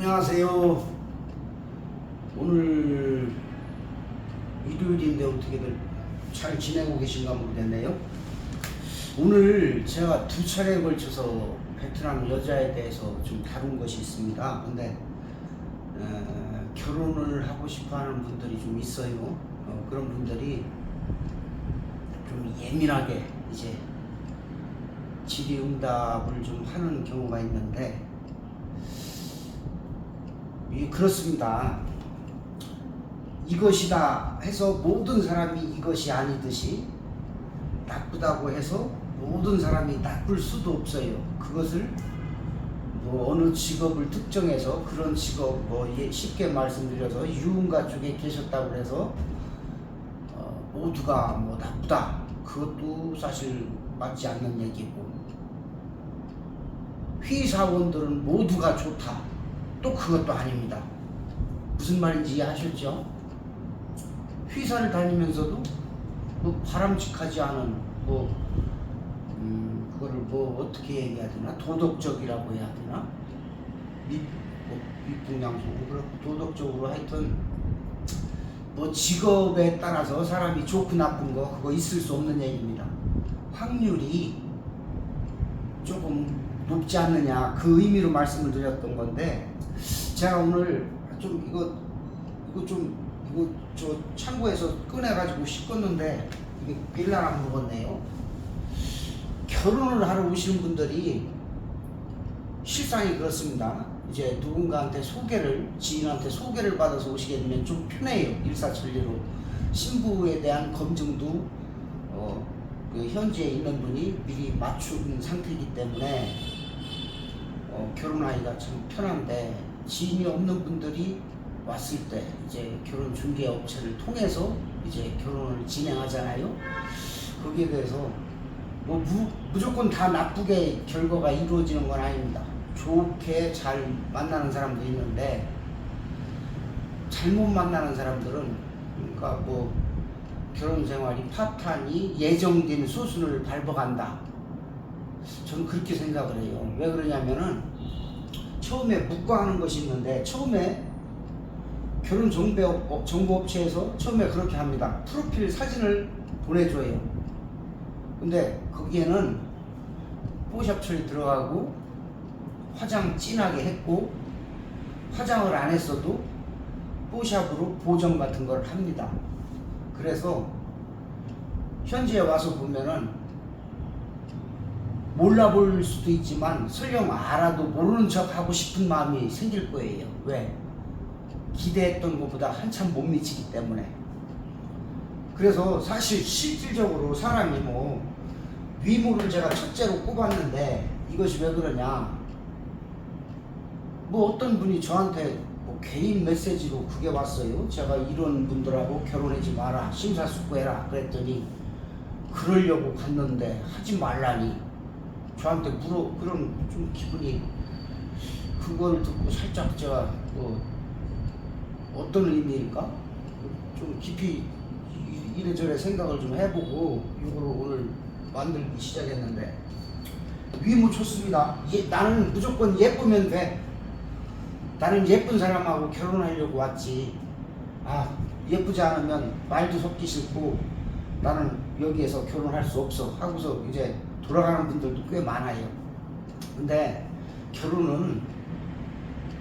안녕하세요. 오늘 일요일인데 어떻게들 잘 지내고 계신가 모르겠네요. 오늘 제가 두 차례에 걸쳐서 베트남 여자에 대해서 좀 다룬 것이 있습니다. 근데 결혼을 하고 싶어 하는 분들이 좀 있어요. 그런 분들이 좀 예민하게 이제 질의응답을 좀 하는 경우가 있는데, 그렇습니다. 이것이다 해서 모든 사람이 이것이 아니듯이 나쁘다고 해서 모든 사람이 나쁠 수도 없어요. 그것을 뭐 어느 직업을 특정해서 그런 직업 쉽게 말씀드려서 유흥가 쪽에 계셨다고 해서 모두가 뭐 나쁘다, 그것도 사실 맞지 않는 얘기고, 회사원들은 모두가 좋다, 또 그것도 아닙니다. 무슨 말인지 이해하셨죠? 회사를 다니면서도 뭐 바람직하지 않은 그거를 어떻게 얘기해야 되나, 도덕적이라고 해야 되나, 미풍양속, 그렇고 도덕적으로 하여튼 직업에 따라서 사람이 좋고 나쁜 거 그거 있을 수 없는 얘기입니다. 확률이 조금 높지 않느냐, 그 의미로 말씀을 드렸던 건데, 제가 오늘 좀 이거 저 창고에서 꺼내가지고 씻었는데 이게 빌라 안 먹었네요. 결혼을 하러 오시는 분들이 실상이 그렇습니다. 이제 누군가한테 지인한테 소개를 받아서 오시게 되면 좀 편해요. 일사천리로 신부에 대한 검증도 그 현지에 있는 분이 미리 맞춘 상태이기 때문에 결혼하기가 참 편한데, 지인이 없는 분들이 왔을 때 이제 결혼 중개 업체를 통해서 이제 결혼을 진행하잖아요. 거기에 대해서 무조건 다 나쁘게 결과가 이루어지는 건 아닙니다. 좋게 잘 만나는 사람도 있는데, 잘못 만나는 사람들은, 그러니까 결혼 생활이 파탄이 예정된 수순을 밟아간다, 저는 그렇게 생각을 해요. 왜 그러냐면은 처음에 묵과하는 것이 있는데, 처음에 결혼 정보업체에서 처음에 그렇게 합니다. 프로필 사진을 보내줘요. 근데 거기에는 뽀샵 처리 들어가고 화장 진하게 했고, 화장을 안 했어도 뽀샵으로 보정 같은 걸 합니다. 그래서 현지에 와서 보면은 몰라볼 수도 있지만 설령 알아도 모르는 척 하고 싶은 마음이 생길 거예요. 왜? 기대했던 것보다 한참 못 미치기 때문에. 그래서 사실 실질적으로 사람이 위무를 제가 첫째로 꼽았는데, 이것이 왜 그러냐, 어떤 분이 저한테 개인 메시지로 그게 왔어요. 제가 이런 분들하고 결혼하지 마라, 심사숙고해라 그랬더니 그러려고 갔는데 하지 말라니 저한테 그런 좀 기분이, 그걸 듣고 살짝 제가 어떤 의미일까 좀 깊이 이래저래 생각을 좀 해보고 이거를 오늘 만들기 시작했는데, 위무 좋습니다. 나는 무조건 예쁘면 돼. 나는 예쁜 사람하고 결혼하려고 왔지. 예쁘지 않으면 말도 섞기 싫고 나는 여기에서 결혼할 수 없어 하고서 이제 돌아가는 분들도 꽤 많아요. 근데 결혼은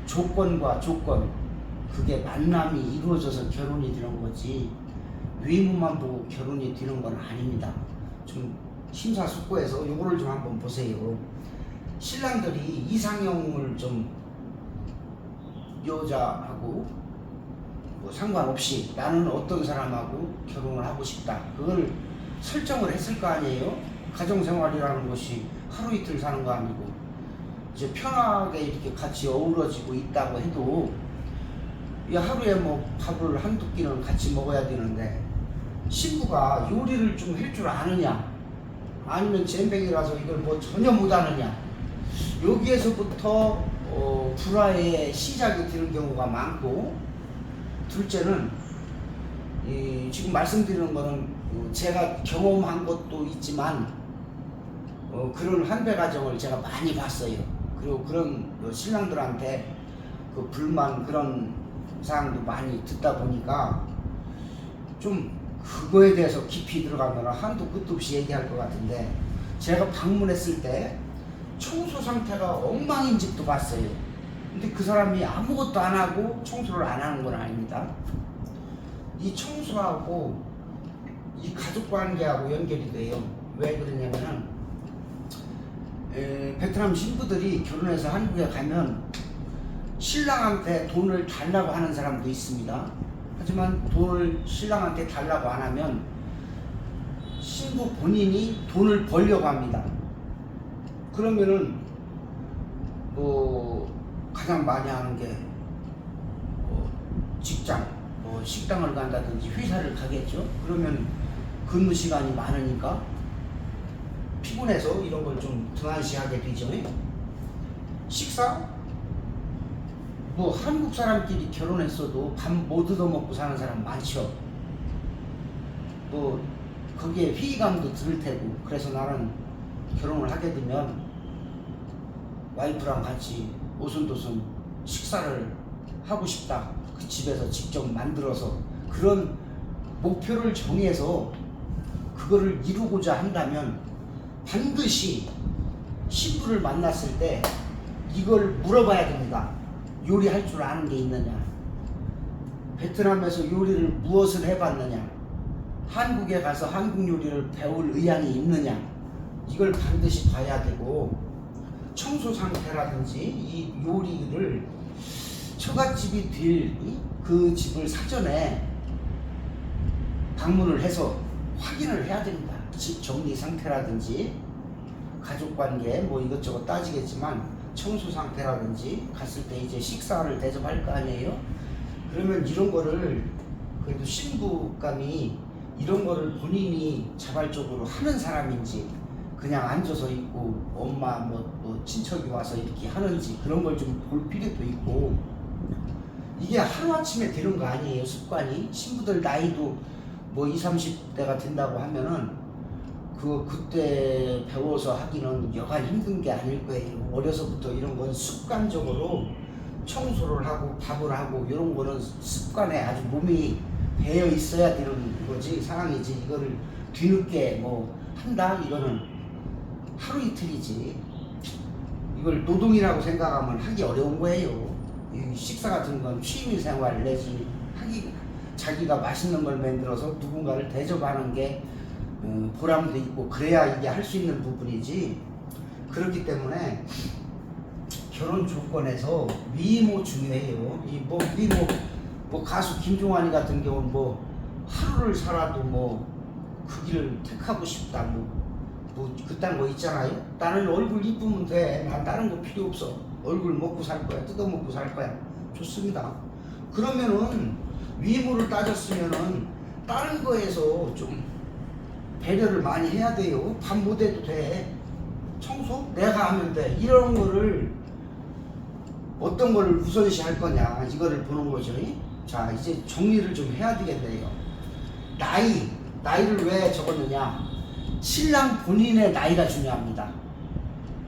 조건과 조건, 그게 만남이 이루어져서 결혼이 되는 거지, 외모만 보고 결혼이 되는 건 아닙니다. 좀 심사숙고해서 요거를 좀 한번 보세요. 신랑들이 이상형을 좀 여자하고 상관없이 나는 어떤 사람하고 결혼을 하고 싶다, 그걸 설정을 했을 거 아니에요. 가정생활이라는 것이 하루 이틀 사는 거 아니고, 이제 편하게 이렇게 같이 어우러지고 있다고 해도 하루에 밥을 한두 끼는 같이 먹어야 되는데, 신부가 요리를 좀 할 줄 아느냐, 아니면 잼뱅이라서 이걸 전혀 못하느냐, 여기에서부터 불화의 시작이 되는 경우가 많고, 둘째는 지금 말씀드리는 거는 제가 경험한 것도 있지만 그런 한배 가정을 제가 많이 봤어요. 그리고 그런 신랑들한테 그 불만 그런 사항도 많이 듣다 보니까 좀 그거에 대해서 깊이 들어가면 한도 끝도 없이 얘기할 것 같은데, 제가 방문했을 때 청소 상태가 엉망인 집도 봤어요. 근데 그 사람이 아무것도 안 하고 청소를 안 하는 건 아닙니다. 이 청소하고 이 가족 관계하고 연결이 돼요. 왜 그러냐면은 베트남 신부들이 결혼해서 한국에 가면 신랑한테 돈을 달라고 하는 사람도 있습니다. 하지만 돈을 신랑한테 달라고 안 하면 신부 본인이 돈을 벌려고 합니다. 그러면은 뭐 가장 많이 하는 게 직장, 식당을 간다든지 회사를 가겠죠. 그러면 근무 시간이 많으니까 피곤해서 이런 걸 좀 등한시하게 되죠. 식사? 뭐 한국 사람끼리 결혼했어도 밥 못 얻어먹고 사는 사람 많죠. 뭐 거기에 회의감도 들 테고, 그래서 나는 결혼을 하게 되면 와이프랑 같이 오순도순 식사를 하고 싶다. 그 집에서 직접 만들어서 그런 목표를 정해서 그거를 이루고자 한다면 반드시 신부를 만났을 때 이걸 물어봐야 됩니다. 요리할 줄 아는 게 있느냐? 베트남에서 요리를 무엇을 해봤느냐? 한국에 가서 한국 요리를 배울 의향이 있느냐? 이걸 반드시 봐야 되고, 청소 상태라든지 이 요리를 처갓집이 될 그 집을 사전에 방문을 해서 확인을 해야 됩니다. 집 정리 상태라든지 가족관계 뭐 이것저것 따지겠지만 청소 상태라든지 갔을 때 이제 식사를 대접할 거 아니에요. 그러면 이런 거를 그래도 신부감이 이런 거를 본인이 자발적으로 하는 사람인지, 그냥 앉아서 있고 엄마 뭐 친척이 와서 이렇게 하는지, 그런 걸 좀 볼 필요도 있고. 이게 하루아침에 되는 거 아니에요. 습관이. 신부들 나이도 뭐 20, 30대가 된다고 하면은 그때 배워서 하기는 여간 힘든 게 아닐 거예요. 어려서부터 이런 건 습관적으로 청소를 하고 밥을 하고 이런 거는 습관에 아주 몸이 배어 있어야 되는 거지, 상황이지. 이거를 뒤늦게 뭐 한다 이거는 하루 이틀이지. 이걸 노동이라고 생각하면 하기 어려운 거예요. 이 식사 같은 건 취미생활 내지 자기가 맛있는 걸 만들어서 누군가를 대접하는 게 보람도 있고 그래야 이게 할 수 있는 부분이지. 그렇기 때문에 결혼 조건에서 미모 중요해요. 이 뭐 미모, 뭐 가수 김종환이 같은 경우는 뭐 하루를 살아도 뭐 그 길을 택하고 싶다 뭐 그딴 거 있잖아요. 나는 얼굴 이쁘면 돼. 난 다른 거 필요 없어. 얼굴 먹고 살 거야. 뜯어먹고 살 거야. 좋습니다. 그러면은 위모를 따졌으면은 다른 거에서 좀 배려를 많이 해야 돼요. 밥 못해도 돼. 청소 내가 하면 돼. 이런 거를 어떤 거를 우선시 할 거냐 이거를 보는 거죠. 자, 이제 정리를 좀 해야 되겠네요. 나이를 왜 적었느냐? 신랑 본인의 나이가 중요합니다.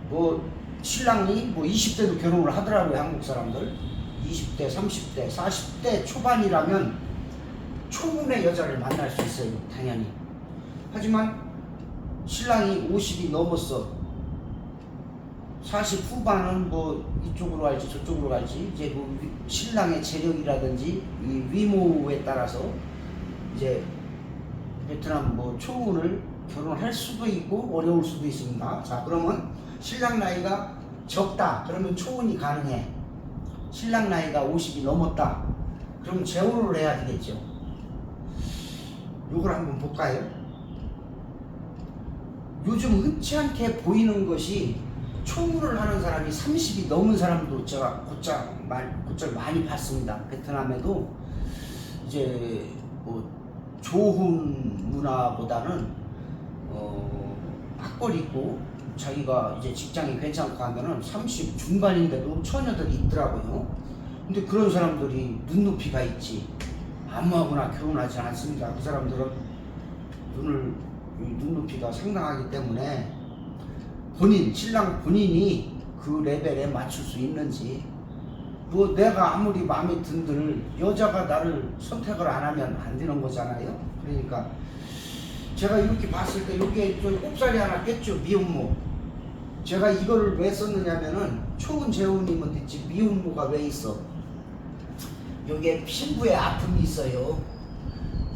뭐 신랑이 뭐 20대도 결혼을 하더라고요. 한국 사람들 20대, 30대, 40대 초반이라면 초혼의 여자를 만날 수 있어요. 당연히. 하지만 신랑이 50이 넘었어. 40 후반은 뭐 이쪽으로 갈지 저쪽으로 갈지 이제 그 신랑의 재력이라든지 이 위모에 따라서 이제 베트남 뭐 초혼을 결혼할 수도 있고 어려울 수도 있습니다. 자, 그러면 신랑 나이가 적다. 그러면 초혼이 가능해. 신랑 나이가 50이 넘었다. 그럼 재혼을 해야 되겠죠. 요걸 한번 볼까요? 요즘 흔치 않게 보이는 것이 초혼을 하는 사람이 30이 넘은 사람도 제가 곧잘 많이 봤습니다. 베트남에도 이제 뭐 조혼 문화보다는 학벌 있고 자기가 이제 직장이 괜찮고 하면은 30 중반인데도 처녀들이 있더라고요. 근데 그런 사람들이 눈높이가 있지. 아무하고나 결혼하지 않습니다. 그 사람들은 눈높이가 상당하기 때문에 신랑 본인이 그 레벨에 맞출 수 있는지 뭐 내가 아무리 마음에 든들 여자가 나를 선택을 안 하면 안 되는 거잖아요. 그러니까 제가 이렇게 봤을 때 여기에 좀 꼽살이 하나 꼈죠. 미혼모. 제가 이거를 왜 썼느냐면은 초은 재혼이면 됐지 미혼모가 왜 있어? 여기에 피부에 아픔이 있어요.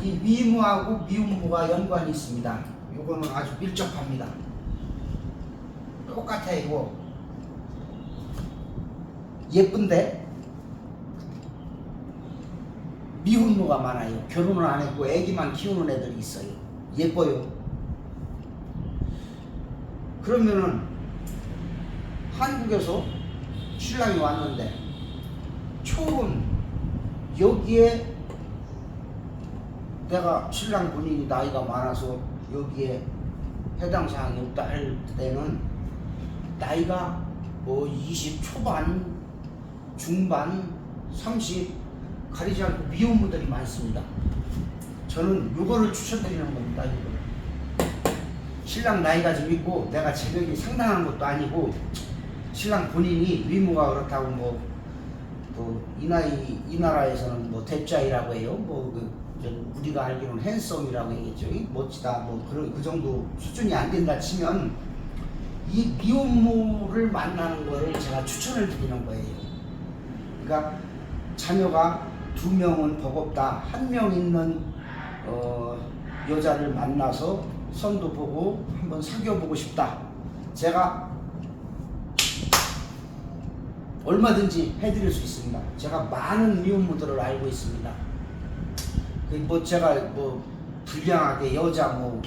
이 위모하고 미혼모가 연관이 있습니다. 요거는 아주 밀접합니다. 똑같아 이거. 예쁜데 미혼모가 많아요. 결혼을 안 했고 애기만 키우는 애들이 있어요. 예뻐요. 그러면은 한국에서 신랑이 왔는데 초은 여기에 내가 신랑 본인이 나이가 많아서 여기에 해당 사항이 없다 할 때는 나이가 뭐 20 초반, 중반, 30 가리지 않고 미혼모들이 많습니다. 저는 요거를 추천드리는 겁니다. 이거를. 신랑 나이가 좀 있고 내가 재력이 상당한 것도 아니고 신랑 본인이 위모가 그렇다고 뭐 이 나라에서는 뭐 대자이라고 해요. 우리가 알기로는 핸섬이라고 얘기했죠. 멋지다 뭐 그런 그 정도 수준이 안 된다 치면 이 미혼모를 만나는 거를 제가 추천을 드리는 거예요. 그러니까 자녀가 2명은 버겁다. 1명 있는 여자를 만나서 선도 보고 한번 사귀어보고 싶다. 제가 얼마든지 해드릴 수 있습니다. 제가 많은 미혼모들을 알고 있습니다. 뭐 제가 뭐 불량하게 여자 뭐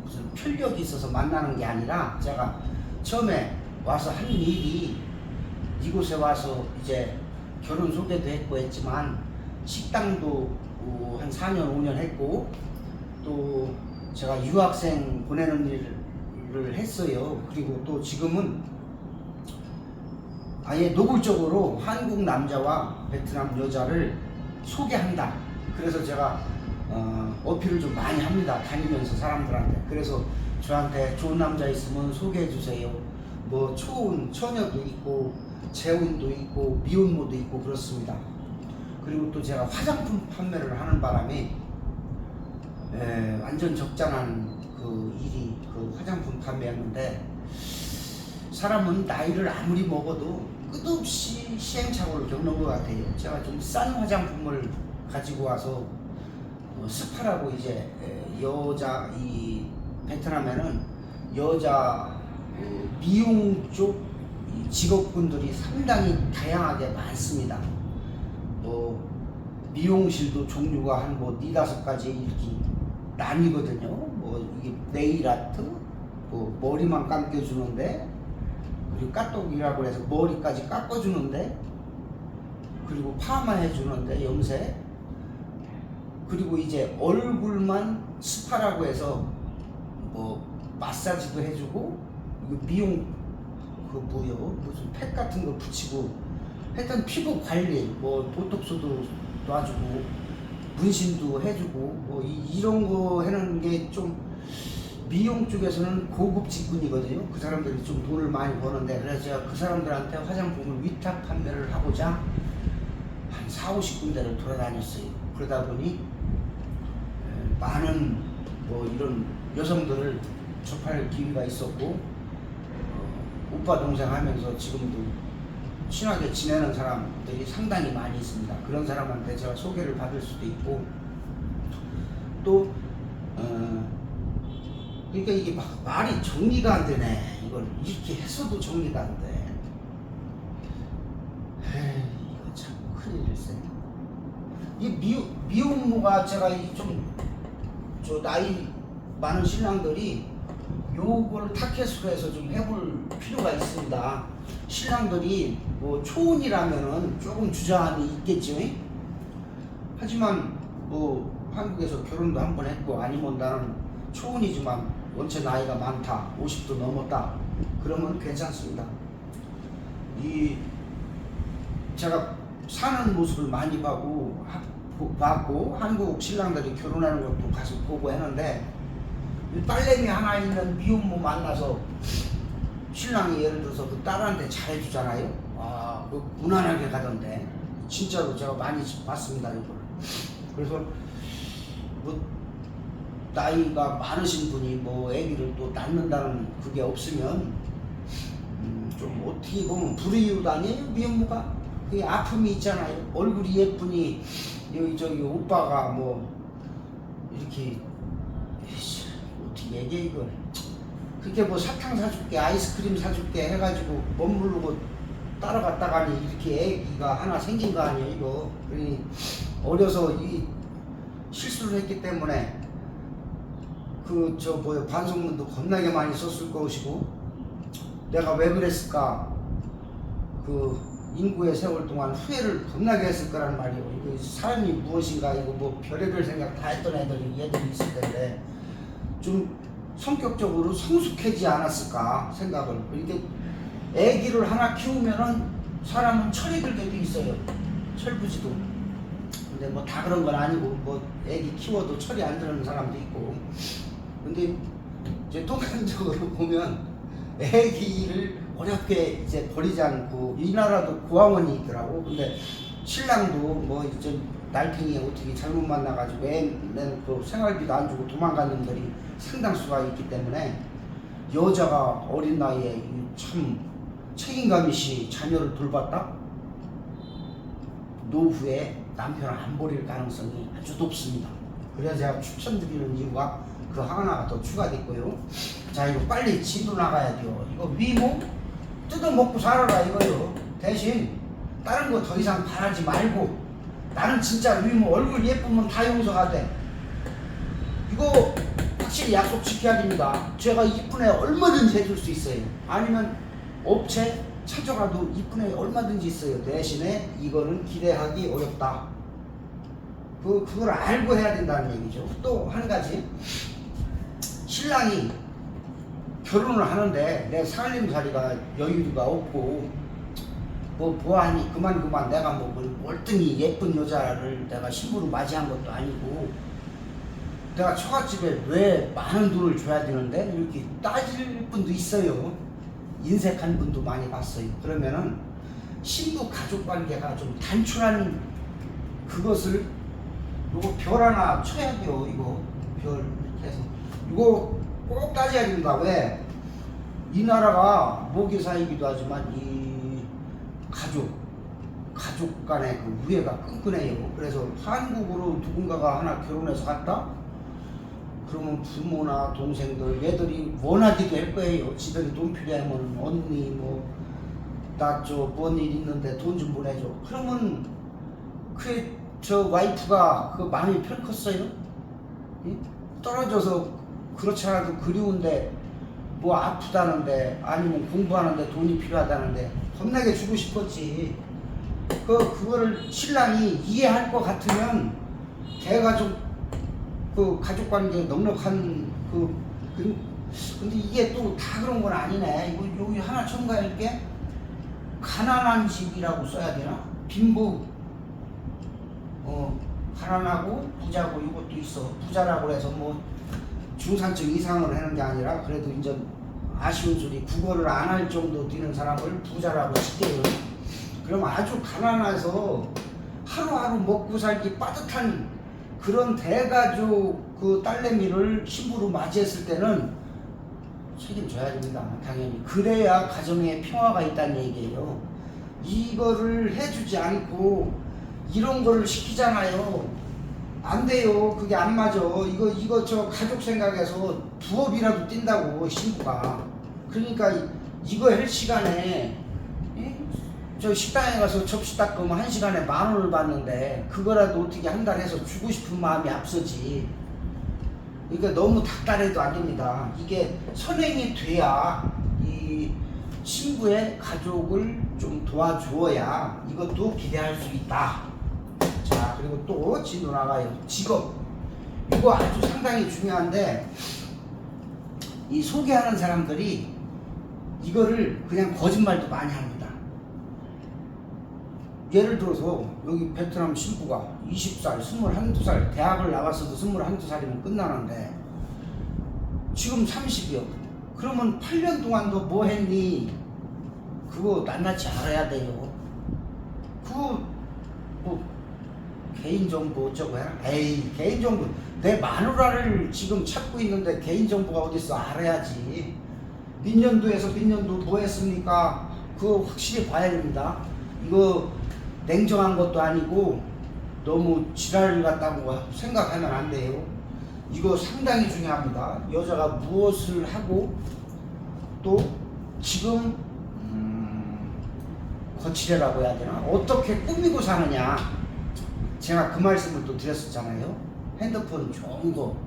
무슨 편력이 있어서 만나는 게 아니라 제가 처음에 와서 한 일이 이곳에 와서 이제 결혼 소개도 했고 했지만 식당도 한 4년 5년 했고 또 제가 유학생 보내는 일을 했어요. 그리고 또 지금은 아예 노골적으로 한국 남자와 베트남 여자를 소개한다. 그래서 제가 어필을 좀 많이 합니다. 다니면서 사람들한테. 그래서 저한테 좋은 남자 있으면 소개해 주세요. 뭐 초혼, 처녀도 있고 재혼도 있고 미혼모도 있고 그렇습니다. 그리고 또 제가 화장품 판매를 하는 바람에 완전 적잖한 그 일이 그 화장품 판매였는데 사람은 나이를 아무리 먹어도 끝없이 시행착오를 겪는 것 같아요. 제가 좀 싼 화장품을 가지고 와서 스파라고 이제 여자 이 베트남에는 여자 미용 쪽 직업군들이 상당히 다양하게 많습니다. 뭐 미용실도 종류가 한 뭐 4-5가지 이렇게 나뉘거든요. 뭐 이게 네일 아트, 뭐 머리만 감겨주는데, 그리고 까똑이라고 해서 머리까지 깎아주는데, 그리고 파마 해주는데 염색, 그리고 이제 얼굴만 스파라고 해서 뭐 마사지도 해주고, 이거 미용 그 뭐요 무슨 팩 같은 거 붙이고, 하여튼 피부 관리 뭐 보톡스도 놔주고 문신도 해주고 뭐 이런 거 하는 게 좀 미용 쪽에서는 고급 직군이거든요. 그 사람들이 좀 돈을 많이 버는데, 그래서 제가 그 사람들한테 화장품을 위탁 판매를 하고자 한 4-50군데를 돌아다녔어요. 그러다 보니 많은 뭐 이런 여성들을 접할 기회가 있었고, 오빠 동생 하면서 지금도 친하게 지내는 사람들이 상당히 많이 있습니다. 그런 사람한테 제가 소개를 받을 수도 있고, 또 그러니까 이게 막 말이 정리가 안 되네. 이걸 이렇게 해서도 정리가 안 돼. 에이, 이거 참 큰일일세. 이 미혼모가 제가 저 나이 많은 신랑들이 요걸 타켓으로 해서 좀 해볼 필요가 있습니다. 신랑들이 뭐 초혼이라면은 조금 주저함이 있겠죠. 하지만 뭐 한국에서 결혼도 한 번 했고, 아니면 나는 초혼이지만 원체 나이가 많다, 50도 넘었다, 그러면 괜찮습니다. 제가 사는 모습을 많이 봤고 한국 신랑들이 결혼하는 것도 가서 보고 했는데, 딸내미 하나 있는 미혼모 만나서 신랑이 예를 들어서 그 딸한테 잘해주잖아요. 그 무난하게 가던데 진짜로 제가 많이 봤습니다 이걸. 그래서 뭐 나이가 많으신 분이 뭐 아기를 또 낳는다는 그게 없으면 좀 어떻게 보면 불이웃 아니에요 미혼모가? 그게 아픔이 있잖아요. 얼굴이 예쁘니 여기 저기 오빠가 뭐 이렇게 어떻게 얘기해 이걸. 그렇게 뭐 사탕 사줄게 아이스크림 사줄게 해가지고 멋모르고 따라갔다가니 이렇게 애기가 하나 생긴 거 아니에요 이거. 그러니 어려서 이 실수를 했기 때문에 그 저 뭐야 반성문도 겁나게 많이 썼을 것이고 내가 왜 그랬을까 그 인구의 세월 동안 후회를 겁나게 했을 거란 말이에요. 이거 사람이 무엇인가 이거 뭐 별의별 생각 다 했던 얘들이 있을 텐데 좀 성격적으로 성숙하지 않았을까 생각을. 이렇게 애기를 하나 키우면은 사람은 철이 들 때도 있어요. 철부지도. 근데 뭐 다 그런 건 아니고 뭐 애기 키워도 철이 안 드는 사람도 있고. 근데 이제 통상적으로 보면 애기를 어렵게 이제 버리지 않고 이 나라도 고아원이 있더라고. 근데 신랑도 뭐 이제 날팽이 어떻게 잘못 만나가지고 애 내놓고 생활비도 안 주고 도망간 놈들이 상당수가 있기 때문에 여자가 어린 나이에 참 책임감이시 자녀를 돌봤다? 노후에 남편을 안 버릴 가능성이 아주 높습니다. 그래서 제가 추천드리는 이유가 그 하나가 더 추가됐고요. 자 이거 빨리 진도 나가야 돼요. 이거 위모 뜯어먹고 살아라 이거요. 대신 다른 거 더 이상 바라지 말고 나는 진짜 위모 얼굴 예쁘면 다 용서가 돼. 이거 확실히 약속 지켜야 됩니다. 제가 이쁜 애 얼마든지 해줄 수 있어요. 아니면 업체 찾아가도 이쁜 애 얼마든지 있어요. 대신에 이거는 기대하기 어렵다. 그걸 알고 해야 된다는 얘기죠. 또 한 가지 신랑이 결혼을 하는데 내 살림살이가 여유가 없고 뭐 보아하니 그만 내가 뭐 월등히 예쁜 여자를 내가 신부로 맞이한 것도 아니고 내가 처갓집에 왜 많은 돈을 줘야 되는데 이렇게 따질 분도 있어요. 인색한 분도 많이 봤어요. 그러면은 신부 가족 관계가 좀 단촐한 그것을 요거 별 하나 쳐야 돼요. 이거 별 이렇게 해서 이거 꼭 따져야 됩니다. 왜? 이 나라가 모기사이기도 하지만 이 가족 간의 그 우애가 끈끈해요. 그래서 한국으로 누군가가 하나 결혼해서 갔다? 그러면 부모나 동생들 얘들이 원하기도 할 거예요. 지들이 돈 필요하면 언니 뭐 나 저 뭔 일 있는데 돈 좀 보내줘. 그러면 그 저 와이프가 그 마음이 편 컸어요? 예? 떨어져서 그렇지 않아도 그리운데 뭐 아프다는데 아니면 공부하는데 돈이 필요하다는데 겁나게 주고 싶었지. 그거를 신랑이 이해할 것 같으면 대가족 그 가족관계 넉넉한 근데 이게 또 다 그런 건 아니네. 이거 여기 하나 첨가할 게 가난한 집이라고 써야 되나? 빈부 가난하고 부자고 이것도 있어. 부자라고 해서 뭐 중산층 이상을 하는 게 아니라 그래도 이제 아쉬운 소리 국어를 안 할 정도 되는 사람을 부자라고 칠게요. 그럼 아주 가난해서 하루하루 먹고 살기 빠듯한 그런 대가족 그 딸내미를 신부로 맞이했을 때는 책임져야 됩니다. 당연히. 그래야 가정에 평화가 있다는 얘기예요. 이거를 해주지 않고 이런 거를 시키잖아요. 안 돼요. 그게 안 맞아. 이거 저 가족 생각에서 부업이라도 뛴다고 신부가. 그러니까 이거 할 시간에 저 식당에 가서 접시 닦으면 1시간에 10,000원을 받는데 그거라도 어떻게 한 달 해서 주고 싶은 마음이 앞서지. 그러니까 너무 닥달해도 안 됩니다. 이게 선행이 돼야 이 신부의 가족을 좀 도와주어야 이것도 기대할 수 있다. 자, 그리고 또 진도 나가요. 직업. 이거 아주 상당히 중요한데 이 소개하는 사람들이 이거를 그냥 거짓말도 많이 합니다. 예를 들어서 여기 베트남 신부가 20살, 21살 대학을 나왔어도 21살이면 끝나는데 지금 30이요. 그러면 8년 동안 너 뭐 했니? 그거 낱낱이 알아야 돼요. 그거 뭐 개인정보 어쩌고야? 에이, 개인정보 내 마누라를 지금 찾고 있는데 개인정보가 어딨어? 알아야지. 민년도에서 민년도 뭐 했습니까? 그거 확실히 봐야 됩니다. 이거 냉정한 것도 아니고 너무 지랄 같다고 생각하면 안 돼요. 이거 상당히 중요합니다. 여자가 무엇을 하고 또 지금 거칠애라고 해야 되나? 어떻게 꾸미고 사느냐. 제가 그 말씀을 또 드렸었잖아요. 핸드폰 좋은 거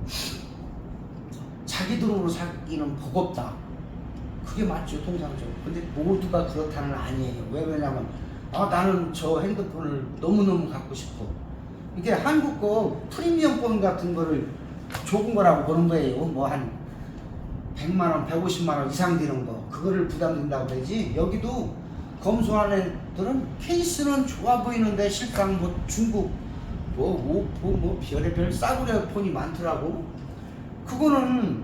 자기 돈으로 사기는 버겁다. 그게 맞죠, 통상적으로. 근데 모두가 그렇다는 아니에요. 왜냐면 나는 저 핸드폰을 너무너무 갖고 싶어. 이게 한국 거 프리미엄폰 같은 거를 좋은 거라고 보는 거예요. 뭐 한 100만원, 150만원 이상 되는 거. 그거를 부담된다고 그러지. 여기도 검소한 애들은 케이스는 좋아 보이는데 실상 뭐 중국 뭐 오포 뭐 별의별 싸구려 폰이 많더라고. 그거는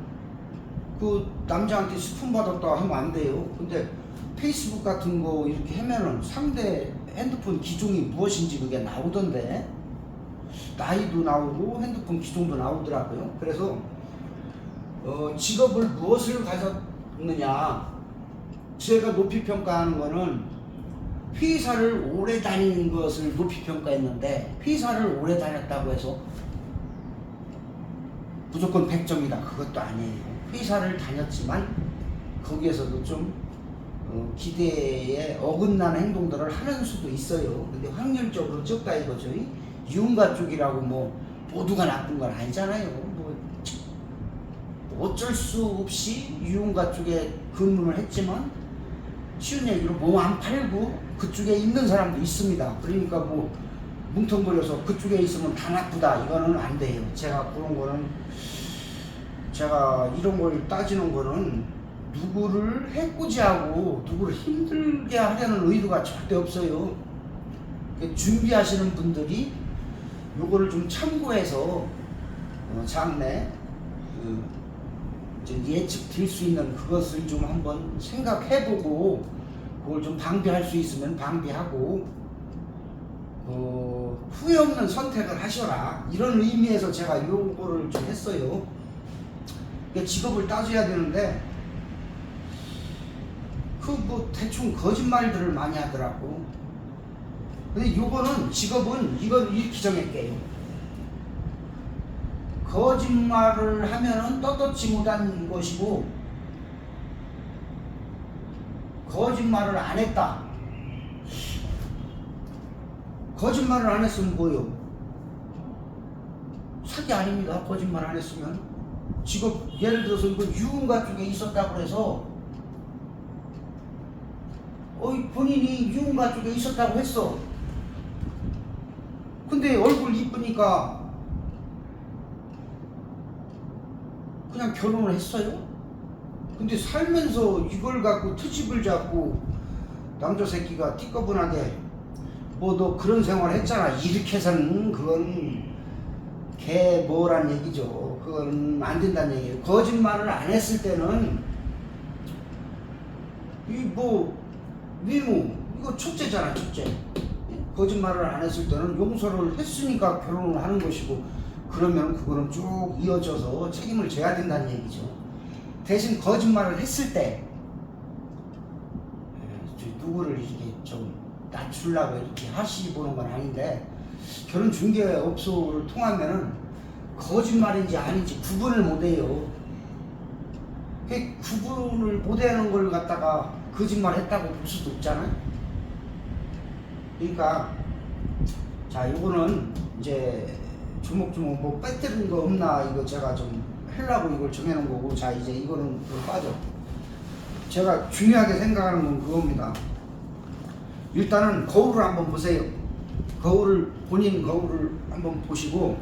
그 남자한테 스폰 받았다 하면 안 돼요. 근데 페이스북 같은 거 이렇게 하면은 상대 핸드폰 기종이 무엇인지 그게 나오던데, 나이도 나오고 핸드폰 기종도 나오더라고요. 그래서 직업을 무엇을 가졌느냐, 제가 높이 평가하는 거는 회사를 오래 다니는 것을 높이 평가했는데, 회사를 오래 다녔다고 해서 무조건 100점이다 그것도 아니에요. 회사를 다녔지만 거기에서도 좀 기대에 어긋나는 행동들을 하는 수도 있어요. 근데 확률적으로 적다 이거죠. 유흥가 쪽이라고 뭐 모두가 나쁜 건 아니잖아요. 뭐 어쩔 수 없이 유흥가 쪽에 근무를 했지만 쉬운 얘기로 뭐 안 팔고 그쪽에 있는 사람도 있습니다. 그러니까 뭐 뭉텅거려서 그쪽에 있으면 다 나쁘다 이거는 안 돼요. 제가 그런 거는, 제가 이런 걸 따지는 거는 누구를 해코지하고 누구를 힘들게 하려는 의도가 절대 없어요. 준비하시는 분들이 요거를 좀 참고해서 장래 예측될 수 있는 그것을 좀 한번 생각해보고 그걸 좀 방비할 수 있으면 방비하고 후회 없는 선택을 하셔라, 이런 의미에서 제가 요거를 좀 했어요. 직업을 따져야 되는데 그 뭐 대충 거짓말들을 많이 하더라고. 근데 요거는 직업은 이걸 이렇게 정할게요. 거짓말을 하면은 떳떳지 못한 것이고, 거짓말을 안 했다. 거짓말을 안 했으면 뭐요? 사기 아닙니다. 거짓말 안 했으면. 직업 예를 들어서 이거 유흥가 쪽에 있었다고 해서 본인이 유흥가 쪽에 있었다고 했어. 근데 얼굴 이쁘니까 그냥 결혼을 했어요. 근데 살면서 이걸 갖고 트집을 잡고 남자 새끼가 띠꺼분하게 뭐 너 그런 생활 했잖아 이렇게 해서는 그건 개 뭐란 얘기죠. 그건 안 된다는 얘기예요. 거짓말을 안 했을 때는 이 뭐 위무 이거 첫째잖아, 첫째. 거짓말을 안 했을 때는 용서를 했으니까 결혼을 하는 것이고, 그러면 그거는 쭉 이어져서 책임을 져야 된다는 얘기죠. 대신 거짓말을 했을 때 누구를 이렇게 좀 낮추려고 이렇게 하시보는 건 아닌데, 결혼 중개업소를 통하면은 거짓말인지 아닌지 구분을 못해요. 그 구분을 못하는 걸 갖다가 거짓말 했다고 볼 수도 없잖아요. 그러니까 자, 요거는 이제 조목조목 뭐 빼뜨린 거 없나 이거 제가 좀 하려고 이걸 정해놓은 거고, 자 이제 이거는 빠져. 제가 중요하게 생각하는 건 그겁니다. 일단은 거울을 한번 보세요. 거울을, 본인 거울을 한번 보시고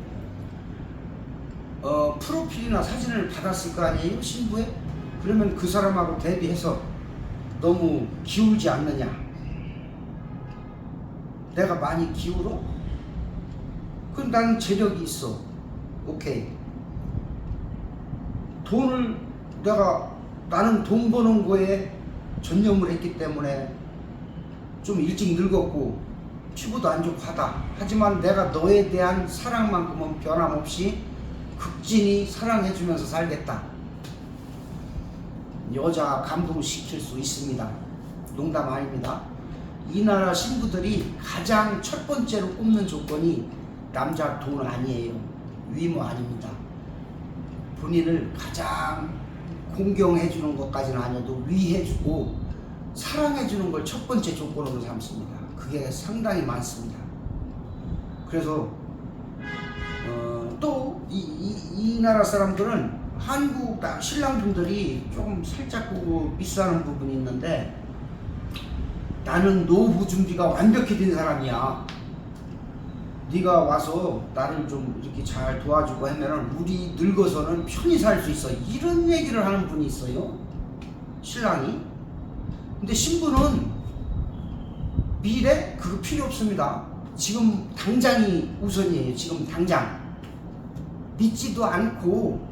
프로필이나 사진을 받았을 거 아니에요, 신부에? 그러면 그 사람하고 대비해서 너무 기울지 않느냐. 내가 많이 기울어? 그럼 나는 재력이 있어. 오케이. 돈을 내가 나는 돈 버는 거에 전념을 했기 때문에 좀 일찍 늙었고 피부도 안 좋고 하다. 하지만 내가 너에 대한 사랑만큼은 변함없이 극진히 사랑해주면서 살겠다. 여자 감동시킬 수 있습니다. 농담 아닙니다. 이 나라 신부들이 가장 첫 번째로 꼽는 조건이 남자 돈 아니에요. 위모 아닙니다. 본인을 가장 공경해주는 것까지는 아니어도 위해주고 사랑해주는 걸 첫 번째 조건으로 삼습니다. 그게 상당히 많습니다. 그래서 또 이 나라 사람들은 한국 신랑분들이 조금 살짝 보고 미스하는 부분이 있는데, 나는 노후 준비가 완벽히 된 사람이야. 네가 와서 나를 좀 이렇게 잘 도와주고 하면은 우리 늙어서는 편히 살 수 있어. 이런 얘기를 하는 분이 있어요. 신랑이. 근데 신부는 미래 그거 필요 없습니다. 지금 당장이 우선이에요. 지금 당장. 믿지도 않고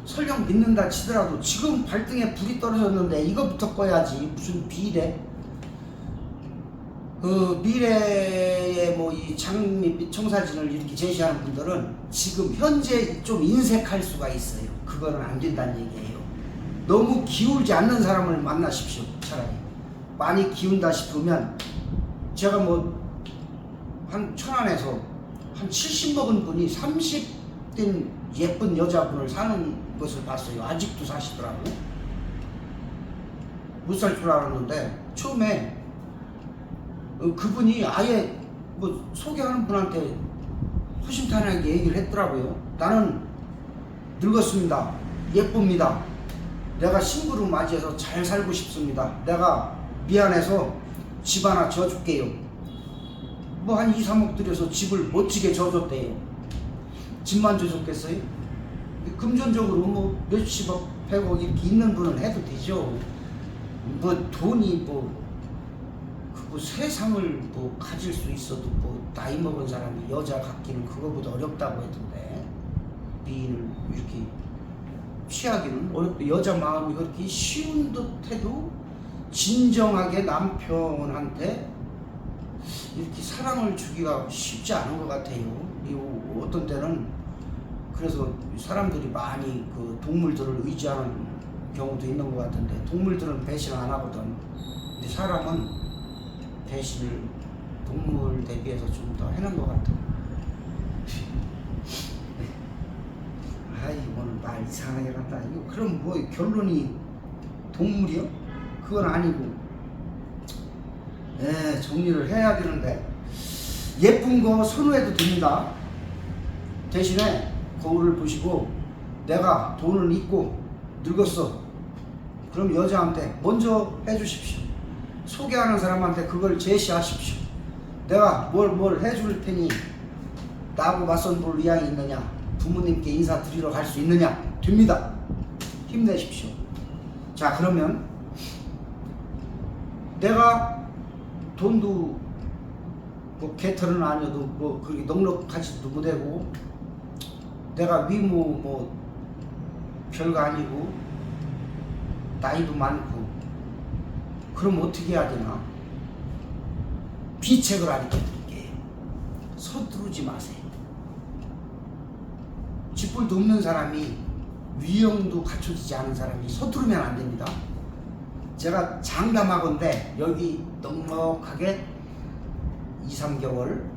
설령 믿는다 치더라도 지금 발등에 불이 떨어졌는데 이거부터 꺼야지. 무슨 미래? 그 미래의 뭐 이 장밋 및 청사진을 이렇게 제시하는 분들은 지금 현재 좀 인색할 수가 있어요. 그거는 안 된다는 얘기예요. 너무 기울지 않는 사람을 만나십시오. 차라리 많이 기운다 싶으면, 제가 뭐 한 천안에서 한 70 먹은 분이 30된 예쁜 여자분을 사는 것을 봤어요. 아직도 사시더라고. 못 살 줄 알았는데 처음에 그분이 아예 뭐 소개하는 분한테 허심탄회하게 얘기를 했더라고요. 나는 늙었습니다. 예쁩니다. 내가 신부를 맞이해서 잘 살고 싶습니다. 내가 미안해서 집 하나 져줄게요. 뭐 한 2, 3억 들여서 집을 멋지게 져줬대요. 집만 져줬겠어요? 금전적으로 뭐 몇십억, 100억 이렇게 있는 분은 해도 되죠. 뭐 돈이 뭐 세상을 뭐 가질 수 있어도 뭐 나이 먹은 사람이 여자 갖기는 그거보다 어렵다고 했던데, 미인을 이렇게 취하기는 어렵고, 여자 마음이 그렇게 쉬운 듯 해도 진정하게 남편한테 이렇게 사랑을 주기가 쉽지 않은 것 같아요. 어떤 때는 그래서 사람들이 많이 그 동물들을 의지하는 경우도 있는 것 같은데, 동물들은 배신 안 하거든. 근데 사람은 배신을 동물 대비해서 좀 더 해놓은 것 같아. 아이 오늘 말 이상하게 간다. 이거 그럼 뭐 결론이 동물이요? 그건 아니고. 정리를 해야 되는데, 예쁜 거 선호해도 됩니다. 대신에 거울을 보시고 내가 돈을 잊고 늙었어. 그럼 여자한테 먼저 해주십시오. 소개하는 사람한테 그걸 제시하십시오. 내가 뭘 해줄 테니 나하고 맞선 볼 의향이 있느냐, 부모님께 인사드리러 갈 수 있느냐. 됩니다. 힘내십시오. 자, 그러면 내가 돈도 뭐 개털은 아니어도 뭐 그렇게 넉넉하지도 못하고, 내가 위모 뭐 별거 아니고 나이도 많고, 그럼 어떻게 해야 되나? 비책을 알려 드릴게요. 서두르지 마세요. 쥐뿔도 없는 사람이, 위형도 갖춰지지 않은 사람이 서두르면 안 됩니다. 제가 장담하건대 여기 넉넉하게 2, 3개월,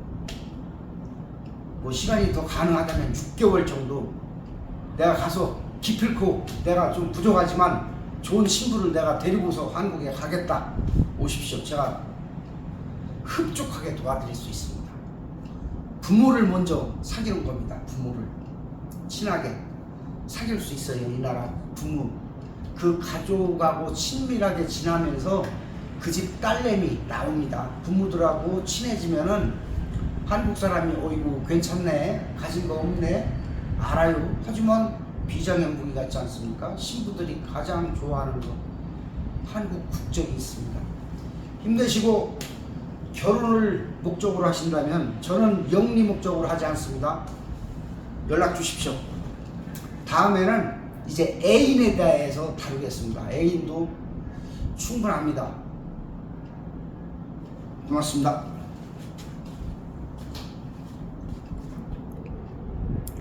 뭐 시간이 더 가능하다면 6개월 정도 내가 가서 기필코 내가 좀 부족하지만 좋은 신부를 내가 데리고서 한국에 가겠다. 오십시오. 제가 흡족하게 도와드릴 수 있습니다. 부모를 먼저 사귀는 겁니다. 부모를 친하게 사귈 수 있어요. 이 나라 부모. 그 가족하고 친밀하게 지나면서 그 집 딸내미 나옵니다. 부모들하고 친해지면은 한국 사람이 어이구 괜찮네, 가진 거 없네, 알아요. 하지만 비장현무기 같지 않습니까? 신부들이 가장 좋아하는 거 한국 국적이 있습니다. 힘내시고 결혼을 목적으로 하신다면, 저는 영리 목적으로 하지 않습니다. 연락 주십시오. 다음에는 이제 애인에 대해서 다루겠습니다. 애인도 충분합니다. 고맙습니다.